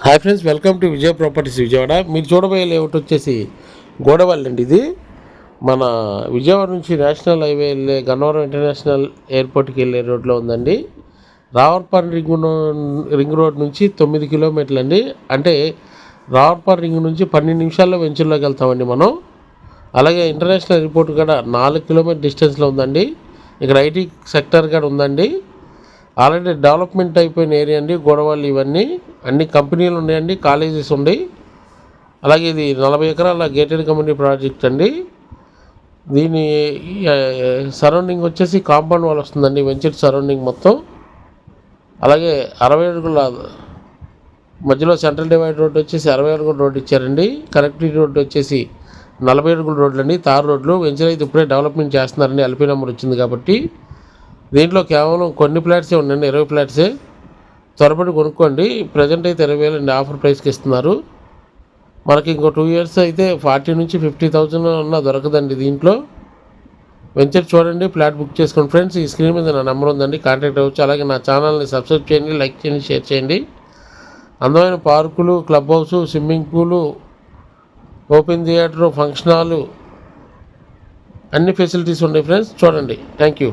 Hi friends, welcome to Vijaya properties Vijayawada. మీరు చూడబోయే layout వచ్చేసి గోడవల్లి అండి. ఇది మన విజయవాడ నుంచి నేషనల్ హైవే వెళ్ళే గన్నవరం ఇంటర్నేషనల్ ఎయిర్పోర్ట్కి వెళ్ళే రోడ్లో ఉందండి. రావర్పాన్ రింగ్ రోడ్ నుంచి 9 కిలోమీటర్లు అండి. అంటే రావర్పాన్ రింగ్ నుంచి 12 నిమిషాల్లో వెంచర్లోకి వెళ్తామండి మనం. అలాగే ఇంటర్నేషనల్ ఎయిర్పోర్ట్ కూడా 4 కిలోమీటర్ డిస్టెన్స్లో ఉందండి. ఇక్కడ ఐటీ సెక్టర్ కూడా ఉందండి. ఆల్రెడీ డెవలప్మెంట్ అయిపోయిన ఏరియా అండి గోడవల్లి. ఇవన్నీ అన్ని కంపెనీలు ఉన్నాయండి, కాలేజెస్ ఉన్నాయి. అలాగే ఇది 40 ఎకరాల గేటెడ్ కమ్యూనిటీ ప్రాజెక్ట్ అండి. దీని సరౌండింగ్ వచ్చేసి కాంపౌండ్ వాల్ వస్తుందండి, వెంచర్ సరౌండింగ్ మొత్తం. అలాగే 60 అడుగుల మధ్యలో సెంట్రల్ డివైడ్ రోడ్ వచ్చేసి 60 అడుగుల రోడ్డు ఇచ్చారండి. కనెక్టివిటీ రోడ్డు వచ్చేసి 40 అడుగుల రోడ్లు అండి, తార్ రోడ్లు. వెంచర్ అయితే ఇప్పుడే డెవలప్మెంట్ చేస్తున్నారండి, ఎల్పీ నెంబర్ వచ్చింది కాబట్టి. దీంట్లో కేవలం కొన్ని ఫ్లాట్సే ఉన్నాయండి, 20 ఫ్లాట్సే. త్వరపడి కొనుక్కోండి. ప్రజెంట్ అయితే 20,000 అండి, ఆఫర్ ప్రైస్కి ఇస్తున్నారు. మనకి ఇంకో 2 ఇయర్స్ అయితే 40 నుంచి 50,000 ఉన్నా దొరకదండి దీంట్లో. వెంచర్ చూడండి, ఫ్లాట్ బుక్ చేసుకోండి ఫ్రెండ్స్. ఈ స్క్రీన్ మీద నా నెంబర్ ఉందండి, కాంటాక్ట్ అవ్వచ్చు. అలాగే నా ఛానల్ని సబ్స్క్రైబ్ చేయండి, లైక్ చేయండి, షేర్ చేయండి. అందమైన పార్కులు, club house, swimming pool, open theatre, function hall, అన్ని ఫెసిలిటీస్ ఉన్నాయి ఫ్రెండ్స్. చూడండి. Thank you.